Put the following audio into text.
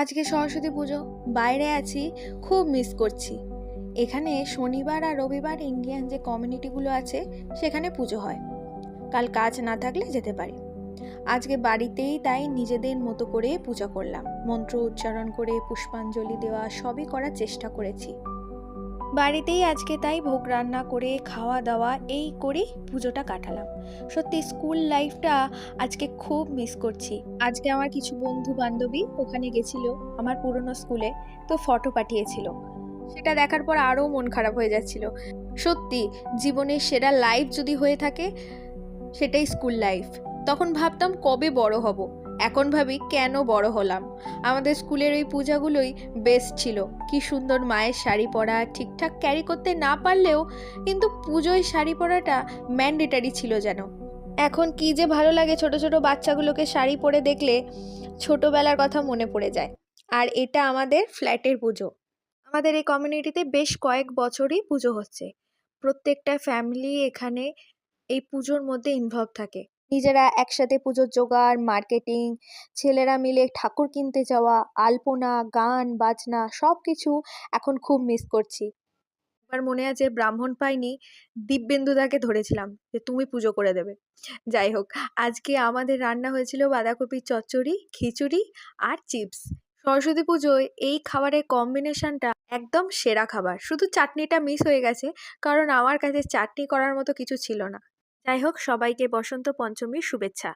আজকে সরস্বতী পুজো, বাইরে আছি, খুব মিস করছি। এখানে শনিবার আর রবিবার ইন্ডিয়ান যে কমিউনিটিগুলো আছে সেখানে পুজো হয়। কাল কাজ না থাকলে যেতে পারি। আজকে বাড়িতেই তাই নিজেদের মতো করে পূজা করলাম, মন্ত্র উচ্চারণ করে পুষ্পাঞ্জলি দেওয়া সবই করার চেষ্টা করেছি। বাড়িতেই আজকে তাই ভোগ রান্না করে খাওয়া দাওয়া এই করেই পুজোটা কাটালাম। সত্যি স্কুল লাইফটা আজকে খুব মিস করছি। আজকে আমার কিছু বন্ধু বান্ধবী ওখানে গেছিল আমার পুরনো স্কুলে, তো ফটো পাঠিয়েছিল। সেটা দেখার পর আরও মন খারাপ হয়ে যাচ্ছিল। সত্যি জীবনের সেরা লাইফ যদি হয়ে থাকে সেটাই স্কুল লাইফ। তখন ভাবতাম কবে বড় হব, এখন ভাবি কেন বড় হলাম। আমাদের স্কুলের ওই পূজাগুলোই বেস্ট ছিল। কি সুন্দর মায়ের শাড়ি পরা, ঠিকঠাক ক্যারি করতে না পারলেও কিন্তু পুজোয় শাড়ি পরাটা ম্যান্ডেটারি ছিল যেন। এখন কি যে ভালো লাগে ছোট ছোট বাচ্চাগুলোকে শাড়ি পরে দেখলে, ছোটবেলার কথা মনে পড়ে যায়। আর এটা আমাদের ফ্ল্যাটের পুজো। আমাদের এই কমিউনিটিতে বেশ কয়েক বছরই পুজো হচ্ছে। প্রত্যেকটা ফ্যামিলি এখানে এই পুজোর মধ্যে ইনভলভ থাকে। নিজেরা একসাথে পুজোর জোগাড়, মার্কেটিং, ছেলেরা মিলে ঠাকুর কিনতে যাওয়া, আলপনা, গান বাজনা সব কিছু এখন খুব মিস করছি। এবার মনে আছে ব্রাহ্মণ পাইনি, দিব্যেন্দুদাকে ধরেছিলাম যে তুমি পুজো করে দেবে। যাই হোক, আজকে আমাদের রান্না হয়েছিল বাঁধাকপির চচ্চড়ি, খিচুড়ি আর চিপস। সরস্বতী পুজোয় এই খাবারের কম্বিনেশনটা একদম সেরা খাবার। শুধু চাটনিটা মিস হয়ে গেছে, কারণ আমার কাছে চাটনি করার মতো কিছু ছিল না। যাই হোক, সবাইকে বসন্ত পঞ্চমীর শুভেচ্ছা।